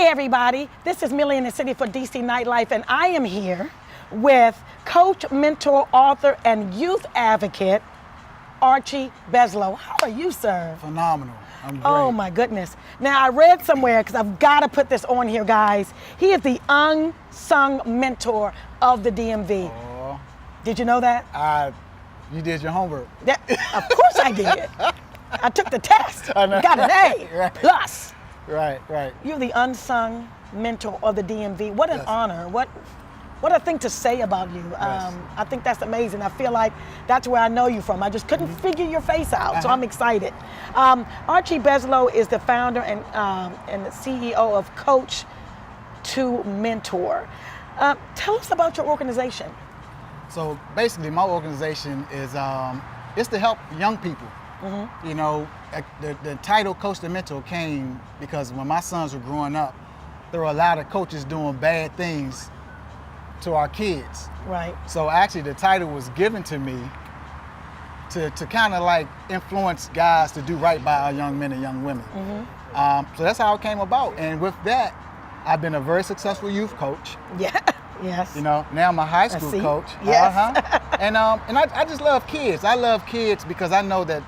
Hey everybody, this is Millie in the City for DC Nightlife, and I am here with coach, mentor, author, and youth advocate, Archie Beslow. How are you, sir? Phenomenal. I'm great. Oh my goodness. Now I read somewhere, because I've got to put this on here, guys. He is the unsung mentor of the DMV. Oh, Did you know that? you did your homework. Of course I did. I took the test. I know. Got an A Right. plus. Right. You're the unsung mentor of the DMV. What an Yes. honor. What a thing to say about you. Yes. I think that's amazing. I feel like that's where I know you from. I just couldn't figure your face out, so I'm excited. Archie Beslow is the founder and the CEO of Coach to Mentor. Tell us about your organization. So basically, my organization is it's to help young people. You know, the title Coach to Mentor came because when my sons were growing up, there were a lot of coaches doing bad things to our kids. Right. So actually, the title was given to me to kind of like influence guys to do right by our young men and young women. So that's how it came about. And with that, I've been a very successful youth coach. Yeah. Yes. You know, now I'm a high school see. coach. Yes. And I just love kids. I love kids because I know that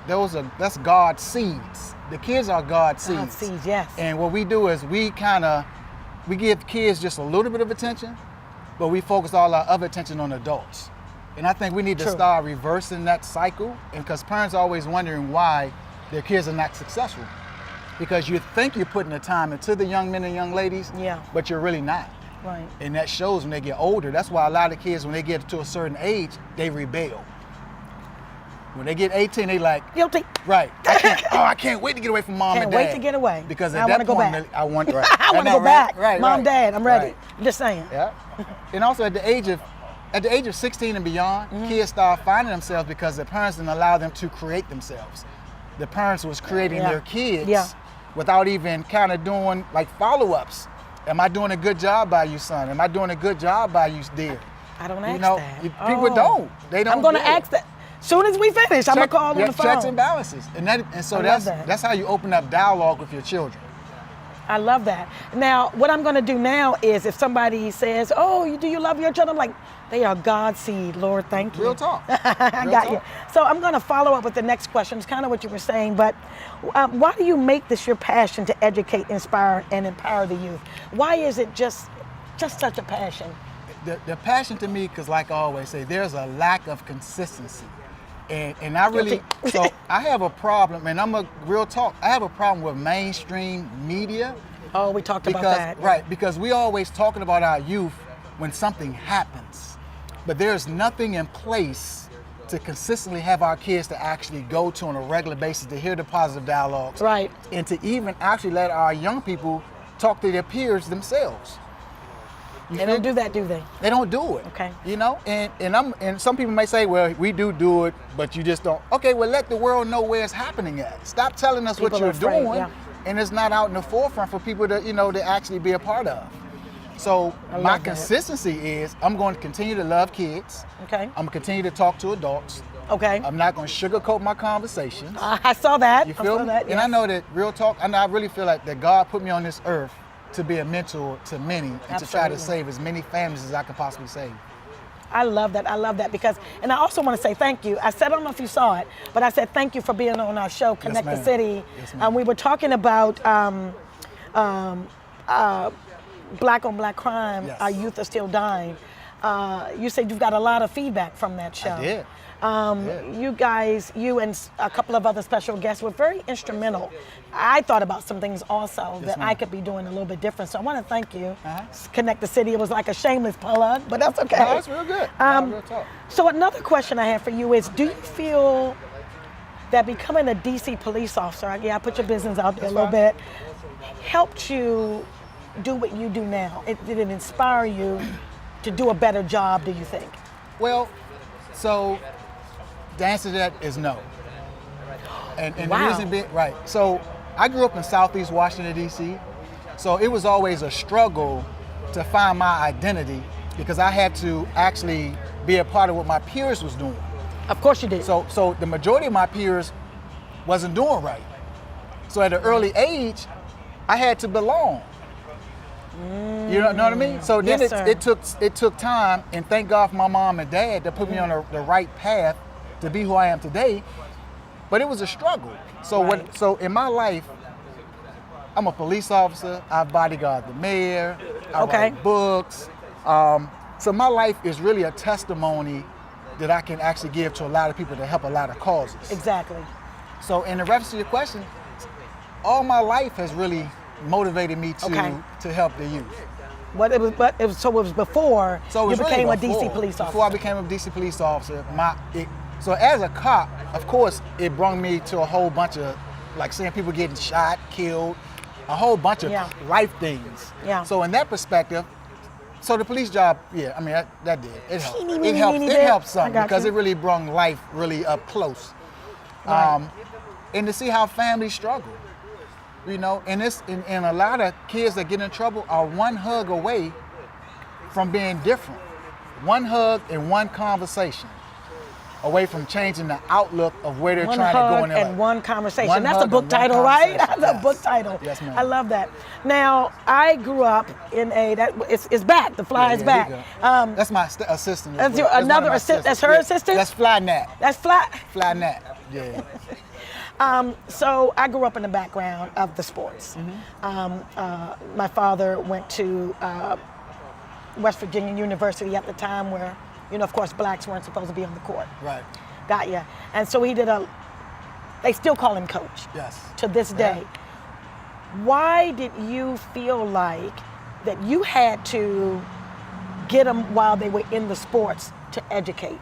that's God's seeds. The kids are God's seeds. God sees, yes. And what we do is we give kids just a little bit of attention, but we focus all our other attention on adults. And I think we need to True. start reversing that cycle, and because parents are always wondering why their kids are not successful. Because you think you're putting the time into the young men and young ladies, Yeah. but you're really not. Right. And that shows when they get older. That's why a lot of kids, when they get to a certain age, they rebel. When they get 18, they like, Guilty. right, I can't wait to get away from mom and Can't dad. wait to get away. Because I at wanna that go point, back. I want, right. I want to know, go back. Right, Mom, Dad, I'm ready. Right. I'm just saying. Yeah. And also at the age of 16 and beyond, kids start finding themselves because the parents didn't allow them to create themselves. The parents was creating Yeah. their kids Yeah. without even kind of doing like follow-ups. Am I doing a good job by you, son? Am I doing a good job by you, dear? I don't ask You know, that. people don't. They don't. I'm going to do it. ask that. Soon as we finish, I'm going to call on the phone. Checks and balances. And so I love that. that's how you open up dialogue with your children. I love that. Now, what I'm going to do now is if somebody says, oh, do you love your children? I'm like, they are God's seed, Lord, thank you. Real talk. I Real got talk. you. So I'm going to follow up with the next question. It's kind of what you were saying, but why do you make this your passion to educate, inspire, and empower the youth? Why is it just such a passion? The passion to me, because like I always say, there's a lack of consistency. And I really, so I have a problem, and I'm a real talk, I have a problem with mainstream media. Oh, we talked about Because, that. right, because we always talking about our youth when something happens. But there's nothing in place to consistently have our kids to actually go to on a regular basis to hear the positive dialogues. Right. And to even actually let our young people talk to their peers themselves. They don't do that, do they? They don't do it. Okay. You know, and some people may say, well, we do it, but you just don't. Okay, well, let the world know where it's happening at. Stop telling us People what you're are afraid, doing, yeah. and it's not out in the forefront for people to, to actually be a part of. So I my love that. consistency is I'm going to continue to love kids. Okay. I'm going to continue to talk to adults. Okay. I'm not going to sugarcoat my conversations. I saw that. You I feel saw me? that, And I yes. know that real talk, I really feel like that God put me on this earth to be a mentor to many and to try to Absolutely. save as many families as I can possibly save. I love that because, and I also want to say thank you. I said, I don't know if you saw it, but I said thank you for being on our show, Connect the ma'am. City. Yes, ma'am. We were talking about black on black crime. Yes. Our youth are still dying. You said you've got a lot of feedback from that show. I did. You guys, you and a couple of other special guests were very instrumental. I thought about some things also that ma'am. I could be doing a little bit different. So I want to thank you. Connect the City. It was like a shameless plug, but that's okay. No, that's real good. Real talk. So another question I have for you is, do you feel that becoming a DC police officer, I put your business out there a little bit, helped you do what you do now? Did it inspire you to do a better job, do you think? Well, so the answer to that is no. And Wow. the reason being, right. So I grew up in Southeast Washington, D.C., so it was always a struggle to find my identity because I had to actually be a part of what my peers was doing. Of course you did. So the majority of my peers wasn't doing right. So at an early age, I had to belong. You know what I mean? So then Yes, sir. it took time, and thank God for my mom and dad to put me on the right path to be who I am today. But it was a struggle. So Right. so in my life, I'm a police officer. I bodyguard the mayor. I Okay. write books. So my life is really a testimony that I can actually give to a lot of people to help a lot of causes. Exactly. So in the reference to your question, all my life has really motivated me to help the youth. But it was before So it you was really became a before, DC police officer. Before I became a DC police officer, so as a cop, of course, it brought me to a whole bunch of, like seeing people getting shot, killed, a whole bunch of Yeah. life things. Yeah. So in that perspective, so the police job, yeah, I mean that did. It helped. Teeny, It helped. weeny It bit. helped I some got because you. it really brought life really up close. Right. And to see how families struggle, you know, and a lot of kids that get in trouble are one hug away from being different. One hug and one conversation away from changing the outlook of where they're One trying to go hug in their and life. one conversation. One That's a hug book and one title, right? conversation. That's a Yes. book title. Yes, ma'am. I love that. Now, I grew up in it's back. The fly is back. Here you go. That's my assistant. as That's well. your- one another of my assist- that's assistants. her Yeah, assistant? That's Fly Nat. That's flat. Fly Nat. Yeah. So I grew up in the background of the sports. My father went to West Virginia University at the time where, of course, blacks weren't supposed to be on the court. Right. Got ya. And so they still call him coach Yes. to this day. Why did you feel like that you had to get them while they were in the sports to educate?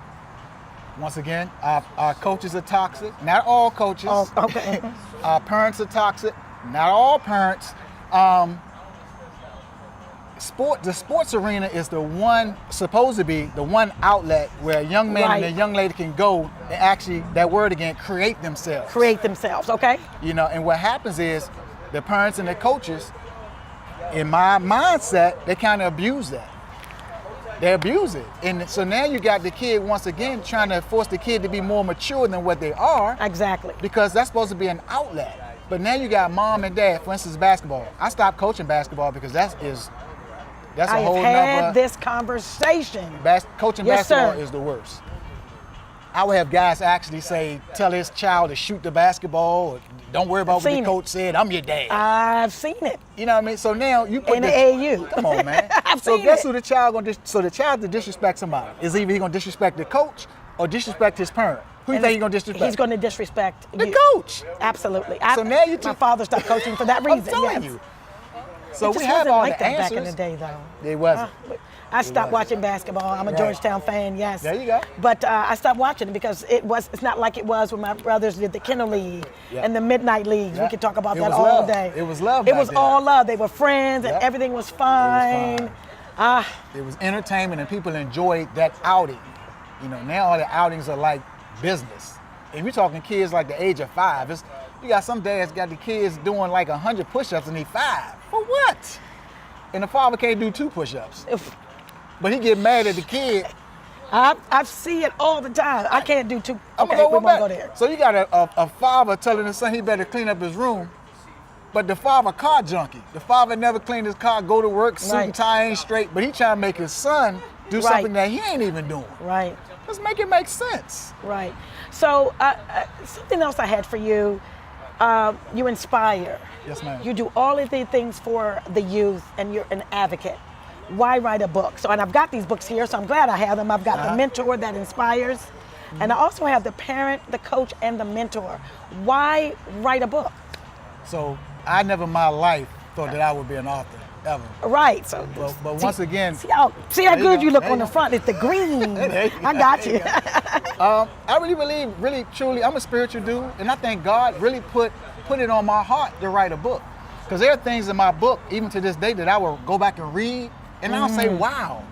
Once again, our coaches are toxic. Not all coaches. Oh, okay. Our parents are toxic. Not all parents. The sports arena is supposed to be the one outlet where a young man Right. and a young lady can go and actually, that word again, create themselves. Create themselves, okay? And what happens is the parents and the coaches, in my mindset, they kind of abuse that. They abuse it. And so now you got the kid, once again, trying to force the kid to be more mature than what they are. Exactly. Because that's supposed to be an outlet. But now you got mom and dad, for instance, basketball. I stopped coaching basketball because that's a I whole have had nother. this conversation. Coaching Yes, basketball sir. is the worst. I would have guys actually tell his child to shoot the basketball, or don't worry about what seen the it. coach said, I'm your dad. I've seen it. You know what I mean? So now you put In the AAU. Come on, man. I've So seen guess it. who the child gonna so the child to disrespect somebody is either he gonna disrespect the coach or disrespect his parent. Who you And think he gonna disrespect? He's going to disrespect the you. coach. Absolutely. So now you my father stopped coaching for that reason. I'm telling yes. you. So It we just have wasn't all like the that answers. back in the day, though. It wasn't. I stopped watching basketball. I'm a Right. Georgetown fan, yes. There you go. But I stopped watching it because it's not like it was when my brothers did the Kennel League Yeah. and the Midnight Leagues. Yeah. We could talk about It that was all love. day. It was love It back was then. all love. They were friends and Yep. everything was fine. fine. It was entertainment and people enjoyed that outing. Now all the outings are like business. And we're talking kids like the age of 5. You got some dads got the kids doing like 100 push-ups and he 5. For what? And the father can't do 2 push-ups. But he get mad at the kid. I see it all the time. I can't do 2. I'm Okay, gonna we go won't back. go there. So you got a father telling his son he better clean up his room, but the father car junkie. The father never cleaned his car, go to work, suit Right. and tie ain't straight, but he trying to make his son do Right. something that he ain't even doing. Right. Let's make it make sense. Right. So something else I had for you, you inspire. Yes, ma'am. You do all of the things for the youth and you're an advocate. Why write a book? And I've got these books here, so I'm glad I have them. I've got The Mentor That Inspires, and I also have The Parent, The Coach, and The Mentor. Why write a book? So I never in my life thought that I would be an author, ever. Right. So, But once again, see how There you good go. you look There on you the go. front. It's the green. There you I go. got There you. I really believe, really, truly, I'm a spiritual dude, and I think God really put it on my heart to write a book. Because there are things in my book, even to this day, that I will go back and read, and I'll say, wow.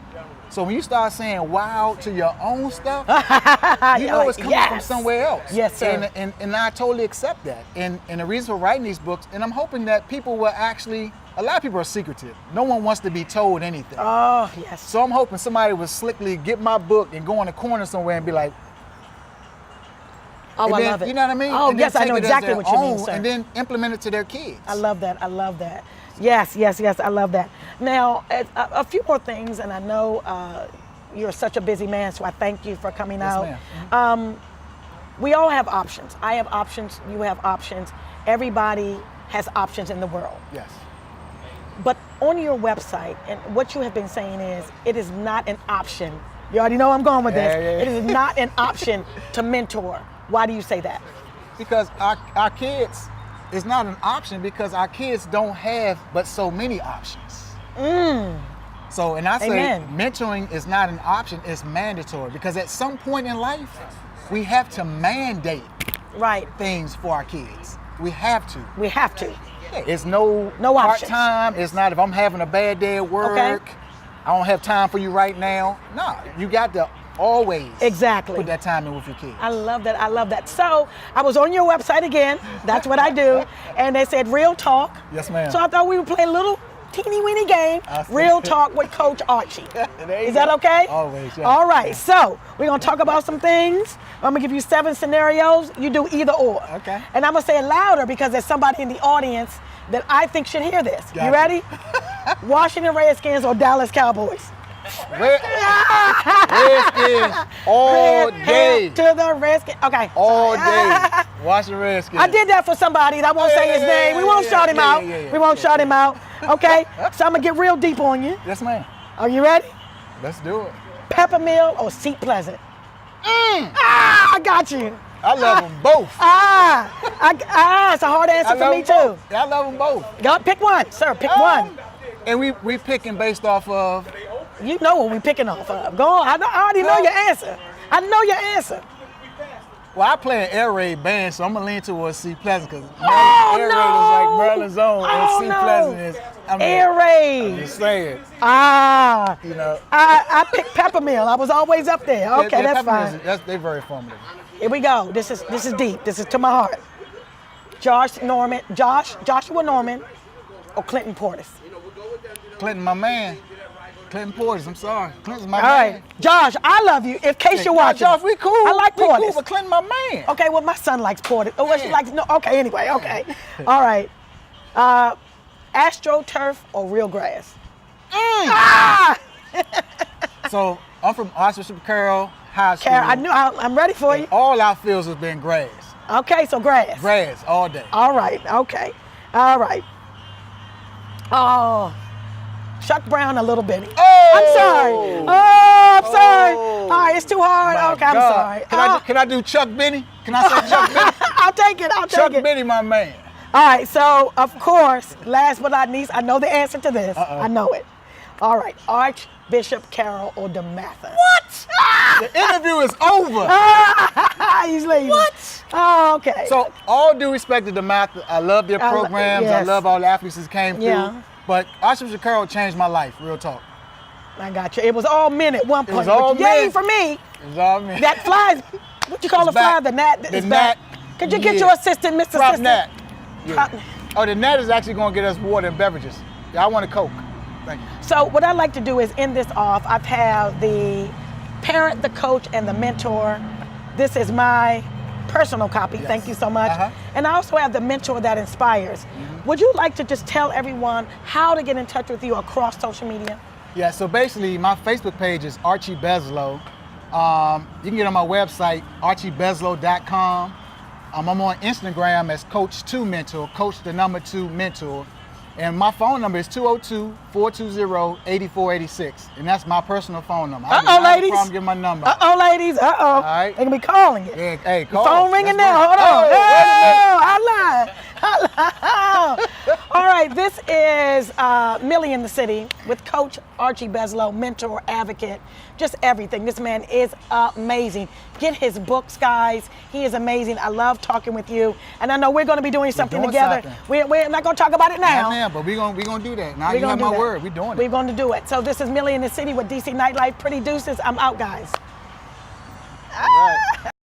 So when you start saying wow to your own stuff, you know it's coming from somewhere else. Yes, sir. And I totally accept that. And the reason for writing these books, and I'm hoping that people will actually, a lot of people are secretive. No one wants to be told anything. Oh, yes. So I'm hoping somebody will slickly get my book and go in a corner somewhere and be like, Oh, and I then, love it. you know what I mean? Oh, And then yes, I take know it as exactly their what you mean, own sir. And then implement it to their kids. I love that. I love that. Yes, yes, yes. I love that. Now, a few more things, and I know you're such a busy man, so I thank you for coming out. Ma'am. We all have options. I have options. You have options. Everybody has options in the world. Yes. But on your website, and what you have been saying is, it is not an option. You already know I'm going with this. Yeah. It is not an option to mentor. Why do you say that? Because our kids, it's not an option because our kids don't have but so many options. So, and I say Amen. mentoring is not an option, it's mandatory because at some point in life, we have to mandate Right. things for our kids. We have to. We have to. It's no options. part-time. It's not if I'm having a bad day at work, Okay. I don't have time for you right now. No, you got to always Exactly. put that time in with your kids. I love that. I love that. So I was on your website again. That's what I do. And they said real talk. Yes, ma'am. So I thought we would play a little teeny weeny game. I see. Real talk with Coach Archie. There you Is that go. okay? Always, yeah. All right. So we're going to talk about some things. I'm going to give you 7 scenarios. You do either or. Okay. And I'm going to say it louder because there's somebody in the audience that I think should hear this. Gotcha. You ready? Washington Redskins or Dallas Cowboys? Redskins all day. Head to the Redskins. Okay. All day. Watch the Redskins. I did that for somebody. I won't say his name. We won't shout him out. We won't shout him out. Okay? So I'm going to get real deep on you. Yes, ma'am. Are you ready? Let's do it. Peppermill or Seat Pleasant? I got you. I love them both. It's a hard answer for me too. Both. I love them both. Go pick one, sir. Pick one. And we picking based off of. You know what we picking off of. Go on. I already know your answer. I know your answer. Well, I play an air raid band, so I'm gonna lean towards C Pleasant because air no. raid is like Maryland's own, and C no. Pleasant is. Air raid. I'm just saying. You know. I picked Peppermill. I was always up there. Okay, that's fine. They're very formative. Here we go. This is deep. This is to my heart. Joshua Norman or Clinton Portis? Clinton, my man. Clinton Portis, I'm sorry. Clinton's my All man. right. Josh, I love you. In case you're watching. Josh, we cool. I like we Portis. cool, but Clinton, my man. Okay, well, my son likes Portis. Oh, well, she likes, no, okay, anyway, okay. All right. AstroTurf or real grass? So, I'm from Archbishop Carroll High School. I'm ready for you. All our fields has been grass. Okay, so grass. Grass, all day. All right, okay. All right. Oh, Chuck Brown, a little bitty. Oh! I'm sorry. Oh, I'm sorry. All right, it's too hard. My Okay, I'm God. sorry. Can I do Chuck Benny? Can I say Chuck Benny? I'll take it. Chuck Benny, my man. All right, so of course, last but not least, I know the answer to this. I know it. All right, Archbishop Carroll or DeMatha? What? The interview is over. He's leaving. What? Oh, okay. So, all due respect to DeMatha, I love their programs. I yes. love all the athletes that came through. Yeah. But Archbishop Carroll changed my life, real talk. I got you. It was all men at one point. was all but yay men. for me. It was all me. That flies. What you call a fly? back. The gnat The is back. gnat, Could you get yeah. your assistant, Mr. Prop Assistant? gnat. Yeah. Prop- Oh, the net is actually going to get us water and beverages. Yeah, I want a Coke. Thank you. So what I like to do is end this off. I've had the parent, the coach, and the mentor. This is my personal copy. Yes. Thank you so much. Uh-huh. And I also have the mentor that inspires. Would you like to just tell everyone how to get in touch with you across social media? Yeah, so basically my Facebook page is Archie Beslow. You can get on my website, archiebeslow.com. I'm on Instagram as Coach2Mentor, Coach the number 2 Mentor. And my phone number is 202-420-8486. And that's my personal phone number. I do not have a ladies. problem giving my number. Ladies. All right. They can be calling it. Yeah, hey, The call. phone ringing Let's now. go. Hold on. Oh, wait a minute. I lied. All right, this is Millie in the City with Coach Archie Beslow, mentor, advocate, just everything. This man is amazing. Get his books, guys. He is amazing. I love talking with you. And I know we're going to be doing something doing together. something. We're not going to talk about it now. Yeah, but we're gonna do that. Now We're you have gonna do my that. word. We're doing it. We're going to do it. So this is Millie in the City with DC Nightlife. Pretty deuces. I'm out, guys. All right.